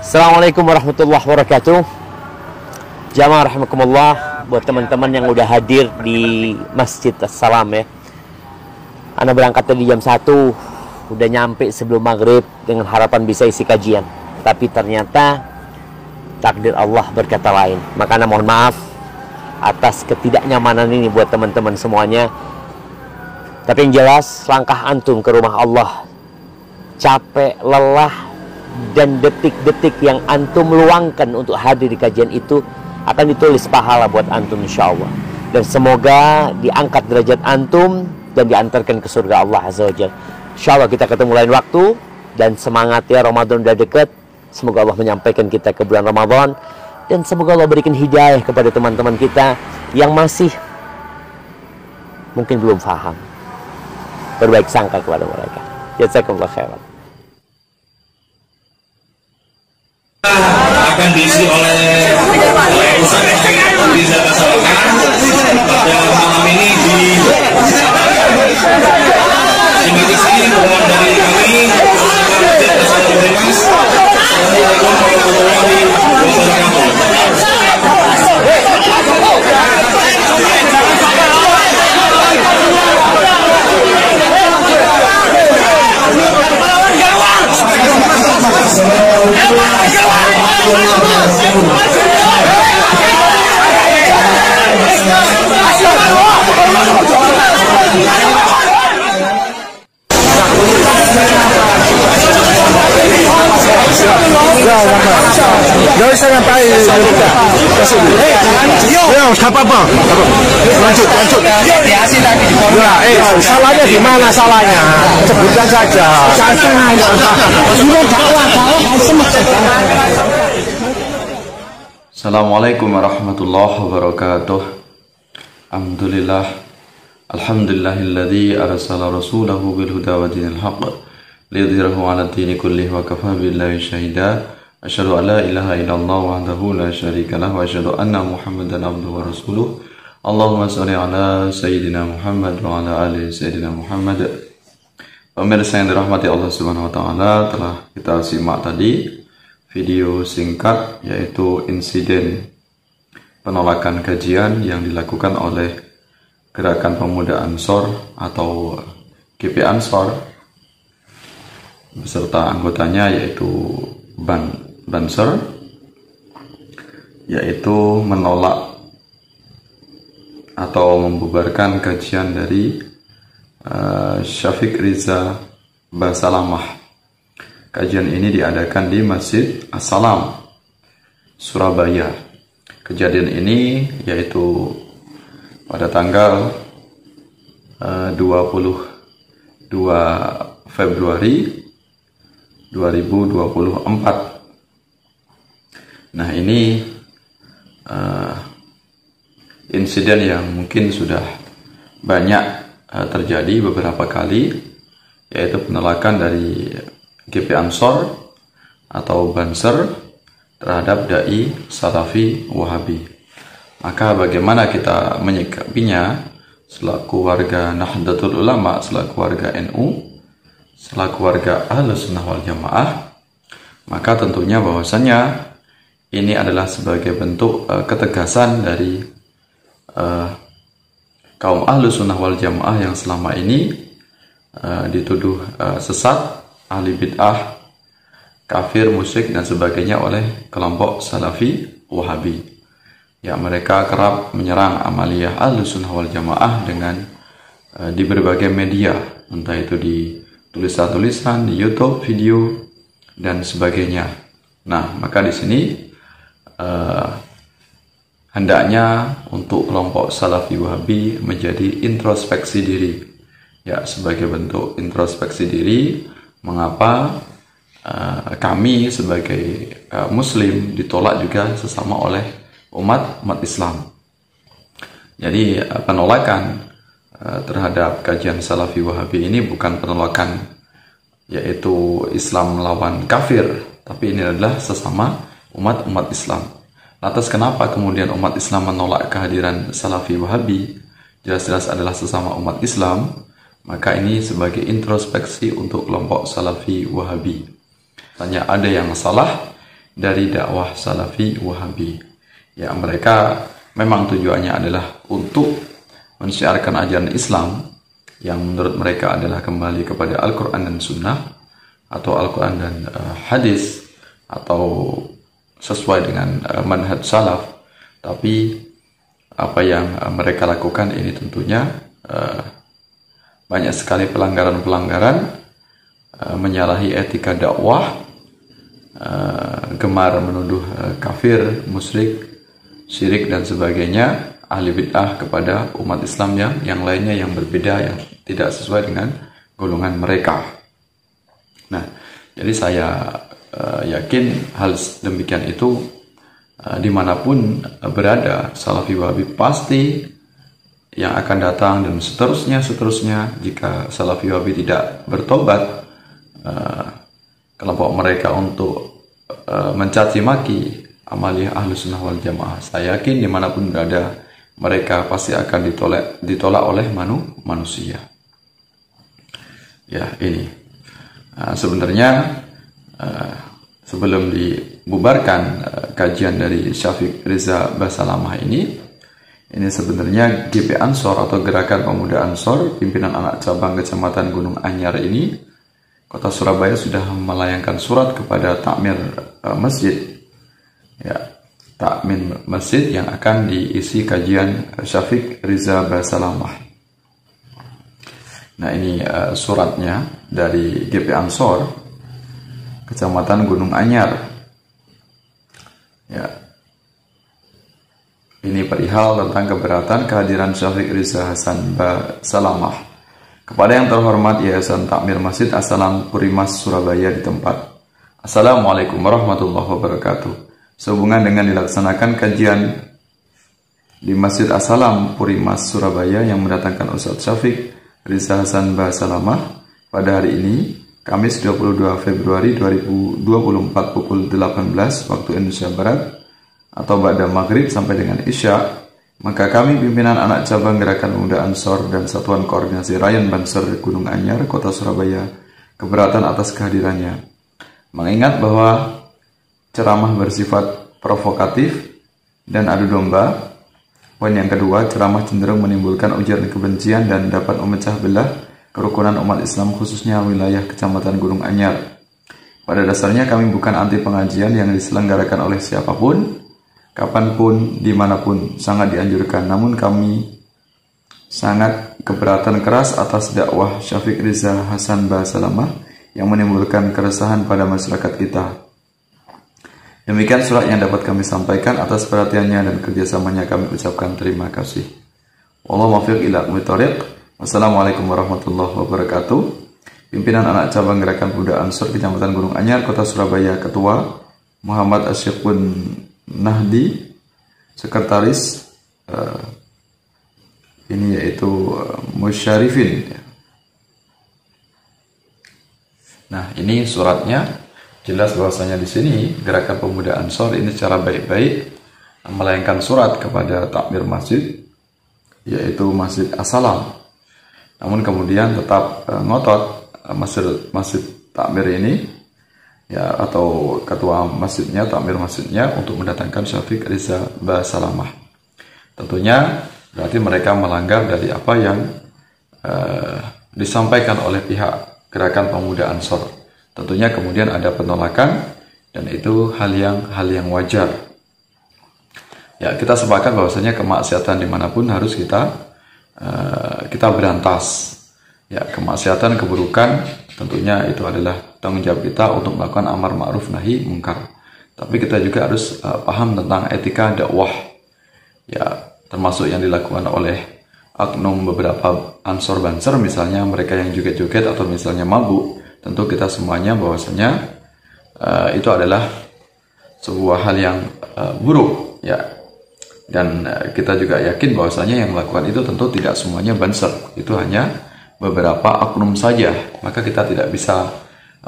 Assalamualaikum warahmatullahi wabarakatuh. Jamaah rahimakumullah, buat teman-teman yang udah hadir di Masjid As-Salam ya. Ana berangkat tadi jam 1, udah nyampe sebelum maghrib dengan harapan bisa isi kajian. Tapi ternyata takdir Allah berkata lain. Maka ana mohon maaf atas ketidaknyamanan ini buat teman-teman semuanya. Tapi yang jelas, langkah antum ke rumah Allah, capek, lelah, dan detik-detik yang antum luangkan untuk hadir di kajian itu akan ditulis pahala buat antum insya Allah. Dan semoga diangkat derajat antum dan diantarkan ke surga Allah Azza wa Jalla. Insya Allah kita ketemu lain waktu. Dan semangat ya, Ramadan udah dekat. Semoga Allah menyampaikan kita ke bulan Ramadan. Dan semoga Allah berikan hidayah kepada teman-teman kita yang masih mungkin belum paham. Berbaik sangka kepada mereka. Jazakumullah khairan. Akan diisi oleh Ustaz Riza Basalakan pada malam ini di sini mohon dari kami. Assalamualaikum warahmatullahi wabarakatuh. Dari sana tahu ya, apa-apa. Lanjut. Salahnya di mana salahnya? Sebutkan saja. Assalamualaikum warahmatullahi wabarakatuh. Alhamdulillahilladzi arsala rasulahu bil huda wa dinil haqq liyudhhirahu 'ala ad-dini kullihi wa kafaa billahi shahida. Asyhadu an la ilaha illallah wahdahu la syarika lah wa asyhadu anna Muhammadan abduhu wa rasuluh. Allahumma shalli ala sayyidina Muhammad wa ala ali sayyidina Muhammad. Pemirsa yang dirahmati Allah Subhanahu wa taala, telah kita simak tadi video singkat yaitu insiden penolakan kajian yang dilakukan oleh Gerakan Pemuda Ansor atau GP Ansor beserta anggotanya yaitu Banser, yaitu menolak atau membubarkan kajian dari Syafiq Riza Basalamah. Kajian ini diadakan di Masjid As-Salam, Surabaya. Kejadian ini yaitu pada tanggal 22 Februari 2024. Nah, ini insiden yang mungkin sudah banyak terjadi beberapa kali, yaitu penolakan dari GP Ansor atau Banser terhadap dai Salafi Wahabi. Maka bagaimana kita menyikapinya selaku warga Nahdlatul Ulama, selaku warga NU, selaku warga Ahlus Sunnah wal Jamaah? Maka tentunya bahwasanya ini adalah sebagai bentuk ketegasan dari kaum Ahlus Sunnah wal Jamaah yang selama ini dituduh sesat, ahli bid'ah, kafir, musyrik dan sebagainya oleh kelompok Salafi Wahabi. Ya, mereka kerap menyerang amaliyah Ahlus Sunnah wal Jamaah dengan di berbagai media, entah itu di tulisan-tulisan, di YouTube, video dan sebagainya. Nah, maka di sini hendaknya untuk kelompok Salafi Wahabi menjadi introspeksi diri. Ya, sebagai bentuk introspeksi diri, mengapa kami sebagai Muslim ditolak juga sesama oleh umat Islam. Jadi penolakan terhadap kajian Salafi Wahabi ini bukan penolakan yaitu Islam melawan kafir, tapi ini adalah sesama umat Islam. Lantas kenapa kemudian umat Islam menolak kehadiran Salafi Wahabi? Jelas-jelas adalah sesama umat Islam. Maka ini sebagai introspeksi untuk kelompok Salafi Wahabi. Tanya ada yang salah, dari dakwah Salafi Wahabi. Ya, mereka memang tujuannya adalah untuk mensiarkan ajaran Islam yang menurut mereka adalah kembali kepada Al-Quran dan Sunnah, atau Al-Quran dan hadis, atau sesuai dengan manhaj salaf. Tapi apa yang mereka lakukan ini tentunya banyak sekali pelanggaran-pelanggaran, menyalahi etika dakwah, gemar menuduh kafir, musyrik, syirik dan sebagainya, ahli bid'ah kepada umat Islam yang lainnya yang berbeda, yang tidak sesuai dengan golongan mereka. Nah, jadi saya yakin hal demikian itu dimanapun berada, Salafi Wahabi pasti yang akan datang dan seterusnya jika Salafi Wahabi tidak bertobat, kelompok mereka untuk mencaci maki amaliyah Ahlus Sunnah wal Jamaah, saya yakin dimanapun berada mereka pasti akan ditolak oleh manusia. Ya, ini sebenarnya sebelum dibubarkan kajian dari Syafiq Riza Basalamah ini sebenarnya GP Ansor atau Gerakan Pemuda Ansor, pimpinan anak cabang Kecamatan Gunung Anyar ini, Kota Surabaya sudah melayangkan surat kepada takmir masjid, ya, takmir masjid yang akan diisi kajian Syafiq Riza Basalamah. Nah, ini suratnya dari GP Ansor Kecamatan Gunung Anyar. Ya. Ini perihal tentang keberatan kehadiran Syafiq Riza Hasan Basalamah kepada yang terhormat Yayasan Takmir Masjid As-Salam Purimas Surabaya di tempat. Assalamualaikum warahmatullahi wabarakatuh. Sehubungan dengan dilaksanakan kajian di Masjid As-Salam Purimas Surabaya yang mendatangkan Ustadz Syafiq Riza Hasan Basalamah pada hari ini, Kamis 22 Februari 2024 pukul 18 waktu Indonesia Barat atau ba'da maghrib sampai dengan Isya, maka kami pimpinan anak cabang Gerakan Pemuda Ansor dan Satuan Koordinasi Ryan Banser Gunung Anyar, Kota Surabaya, keberatan atas kehadirannya. Mengingat bahwa ceramah bersifat provokatif dan adu domba. Poin yang kedua, ceramah cenderung menimbulkan ujaran kebencian dan dapat memecah belah kerukunan umat Islam khususnya wilayah Kecamatan Gunung Anyar. Pada dasarnya kami bukan anti pengajian yang diselenggarakan oleh siapapun, kapanpun, dimanapun, sangat dianjurkan. Namun kami sangat keberatan keras atas dakwah Syafiq Riza Hasan Basalamah yang menimbulkan keresahan pada masyarakat kita. Demikian surat yang dapat kami sampaikan. Atas perhatiannya dan kerjasamanya kami ucapkan terima kasih. Wallahu muwaffiq ila aqwamit thoriq. Wassalamualaikum warahmatullahi wabarakatuh. Pimpinan anak cabang Gerakan Pemuda Ansor Kecamatan Gunung Anyar, Kota Surabaya, Ketua Muhammad Asyiqun Nahdi, Sekretaris ini yaitu Musyarifin. Nah, ini suratnya. Jelas bahwasanya di sini Gerakan Pemuda Ansor ini secara baik-baik melayangkan surat kepada takmir masjid, yaitu Masjid As-Salam. Namun kemudian tetap ngotot masjid takmir ini, ya, atau ketua masjidnya, takmir masjidnya, untuk mendatangkan Syafiq Riza Basalamah. Tentunya berarti mereka melanggar dari apa yang disampaikan oleh pihak Gerakan Pemuda Ansor. Tentunya kemudian ada penolakan dan itu hal yang wajar. Ya, kita sepakat bahwasanya kemaksiatan dimanapun harus kita berantas. Ya, kemaksiatan, keburukan tentunya itu adalah tanggung jawab kita untuk melakukan amar ma'ruf nahi mungkar. Tapi kita juga harus paham tentang etika dakwah. Ya, termasuk yang dilakukan oleh oknum beberapa Ansor Banser, misalnya mereka yang joget-joget atau misalnya mabuk. Tentu kita semuanya bahwasanya itu adalah sebuah hal yang buruk, ya. Dan kita juga yakin bahwasanya yang melakukan itu tentu tidak semuanya Banser, itu hanya beberapa oknum saja. Maka kita tidak bisa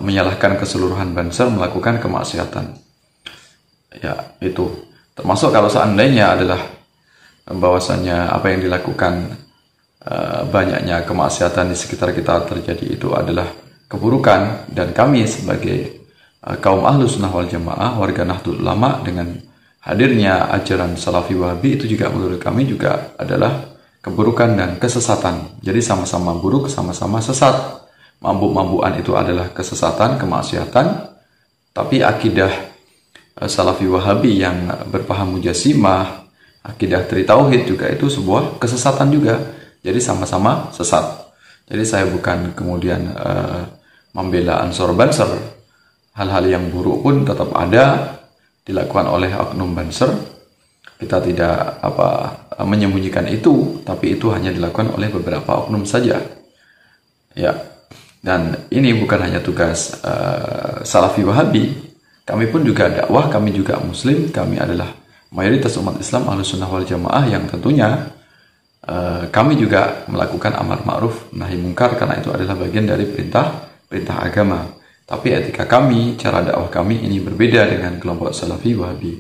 menyalahkan keseluruhan Banser melakukan kemaksiatan. Ya, itu termasuk kalau seandainya adalah bahwasanya apa yang dilakukan, banyaknya kemaksiatan di sekitar kita terjadi itu adalah keburukan, dan kami sebagai kaum Ahlus Sunnah wal Jamaah, warga Nahdlatul Ulama, dengan hadirnya ajaran Salafi Wahabi itu juga menurut kami juga adalah keburukan dan kesesatan. Jadi sama-sama buruk, sama-sama sesat. Mabuk-mabukan itu adalah kesesatan, kemaksiatan. Tapi akidah Salafi Wahabi yang berpaham Mujassimah, akidah Tri Tauhid juga itu sebuah kesesatan juga. Jadi sama-sama sesat. Jadi saya bukan kemudian membela Ansor Banser. Hal-hal yang buruk pun tetap ada dilakukan oleh oknum Banser. Kita tidak menyembunyikan itu, tapi itu hanya dilakukan oleh beberapa oknum saja. Ya, dan ini bukan hanya tugas Salafi Wahabi. Kami pun juga dakwah, kami juga Muslim, kami adalah mayoritas umat Islam Ahlus Sunnah wal Jamaah yang tentunya kami juga melakukan amar ma'ruf nahi mungkar karena itu adalah bagian dari perintah agama. Tapi etika kami, cara dakwah kami ini berbeda dengan kelompok Salafi Wahabi.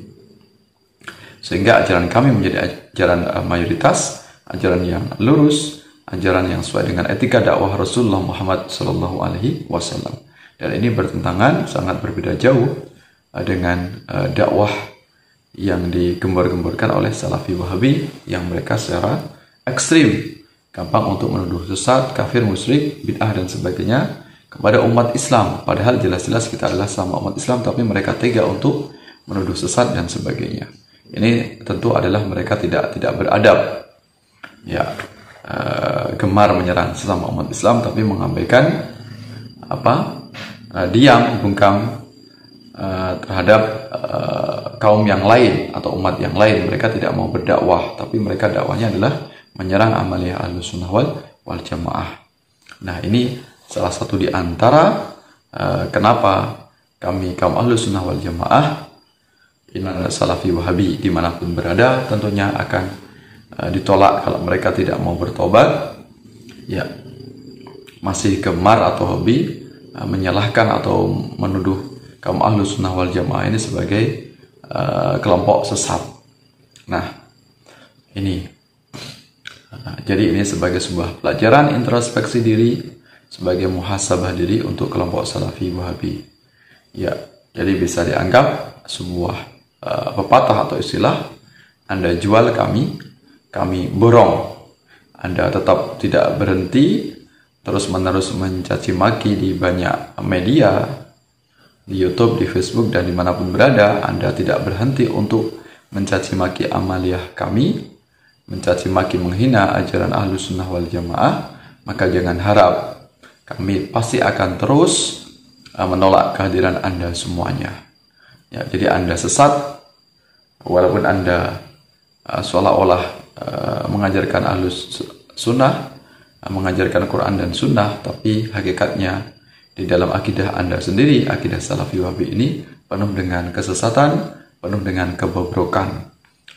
Sehingga ajaran kami menjadi ajaran mayoritas, ajaran yang lurus, ajaran yang sesuai dengan etika dakwah Rasulullah Muhammad SAW. Dan ini bertentangan, sangat berbeda jauh dengan dakwah yang digembar-gemborkan oleh Salafi Wahabi yang mereka secara ekstrim, gampang untuk menuduh sesat, kafir, musyrik, bid'ah dan sebagainya kepada umat Islam. Padahal jelas-jelas kita adalah sama umat Islam, tapi mereka tega untuk menuduh sesat dan sebagainya. Ini tentu adalah mereka tidak beradab, ya, gemar menyerang sesama umat Islam, tapi mengabaikan diam, bungkam terhadap kaum yang lain atau umat yang lain. Mereka tidak mau berdakwah, tapi mereka dakwahnya adalah menyerang amaliyah Ahlus Sunnah wal Jamaah. Nah, ini salah satu di antara kenapa kami kaum Ahlus Sunnah wal Jamaah, iman Salafi Wahabi dimanapun berada tentunya akan ditolak kalau mereka tidak mau bertobat, ya, masih gemar atau hobi menyalahkan atau menuduh kaum Ahlus Sunnah wal Jamaah ini sebagai kelompok sesat. Nah, ini jadi ini sebagai sebuah pelajaran introspeksi diri, sebagai muhasabah diri untuk kelompok Salafi Wahabi. Ya, jadi bisa dianggap sebuah pepatah atau istilah, Anda jual kami borong. Anda tetap tidak berhenti terus-menerus mencaci maki di banyak media, di YouTube, di Facebook, dan dimanapun berada. Anda tidak berhenti untuk mencaci maki amaliyah kami, mencaci maki menghina ajaran Ahlus Sunnah wal Jamaah, maka jangan harap kami pasti akan terus menolak kehadiran Anda semuanya. Ya, jadi Anda sesat, walaupun Anda seolah-olah mengajarkan Ahlus Sunnah, mengajarkan Quran dan Sunnah, tapi hakikatnya di dalam akidah Anda sendiri, akidah Salafi Wahabi ini penuh dengan kesesatan, penuh dengan kebobrokan.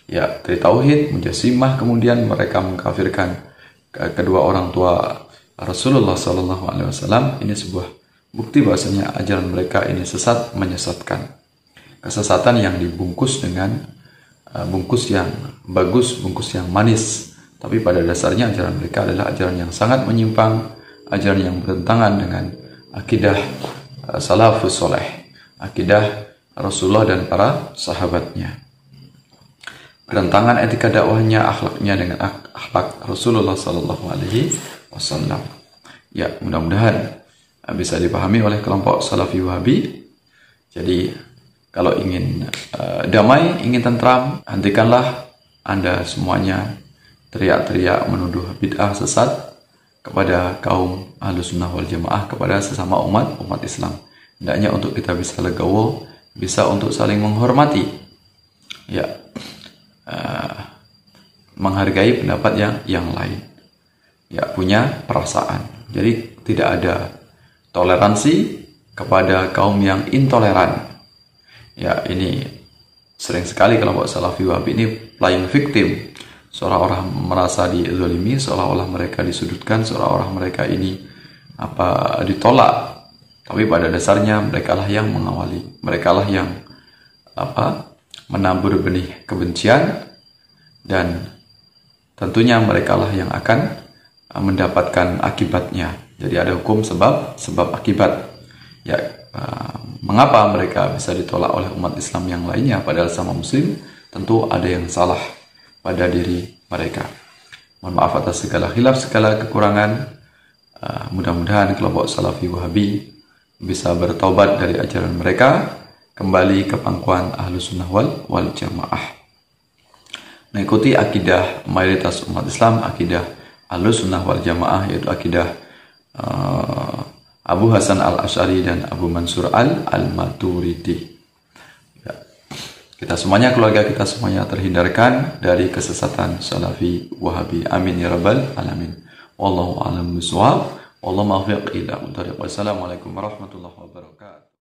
Ya, Tri Tauhid, Mujassimah, kemudian mereka mengkafirkan kedua orang tua Rasulullah SAW. Ini sebuah bukti bahwasanya ajaran mereka ini sesat, menyesatkan. Kesesatan yang dibungkus dengan bungkus yang bagus, bungkus yang manis. Tapi pada dasarnya ajaran mereka adalah ajaran yang sangat menyimpang, ajaran yang bertentangan dengan akidah salafus soleh, akidah Rasulullah dan para sahabatnya. Bertentangan etika dakwahnya, akhlaknya dengan akhlak Rasulullah SAW. Ya, mudah-mudahan bisa dipahami oleh kelompok Salafi Wahabi. Jadi kalau ingin damai, ingin tentram, hentikanlah Anda semuanya teriak-teriak menuduh bid'ah sesat kepada kaum Ahlus Sunnah wal Jamaah, kepada sesama umat Islam. Hendaknya untuk kita bisa legowo, bisa untuk saling menghormati, ya, menghargai pendapat yang lain, ya, punya perasaan. Jadi tidak ada toleransi kepada kaum yang intoleran. Ya, ini sering sekali kelompok Salafi Wahabi ini playing victim, seolah-olah merasa dizalimi, seolah-olah mereka disudutkan, seolah-olah mereka ini ditolak. Tapi pada dasarnya merekalah yang mengawali, merekalah yang menabur benih kebencian, dan tentunya merekalah yang akan mendapatkan akibatnya. Jadi ada hukum sebab akibat. Ya, Mengapa mereka bisa ditolak oleh umat Islam yang lainnya padahal sama Muslim? Tentu ada yang salah pada diri mereka. Mohon maaf atas segala khilaf, segala kekurangan. Mudah-mudahan kelompok Salafi Wahabi bisa bertobat dari ajaran mereka, kembali ke pangkuan Ahlus Sunnah wal Jamaah, mengikuti akidah mayoritas umat Islam, akidah Ahlus Sunnah wal Jamaah, yaitu akidah Abu Hasan al-Asy'ari dan Abu Mansur al-Maturidi. Ya. Kita semuanya, keluarga kita semuanya terhindarkan dari kesesatan Salafi Wahabi. Amin ya rabbal alamin. Wallahu a'lam bishawab. Wallahu muwaffiq ila thoriq. Wassalamualaikum warahmatullahi wabarakatuh.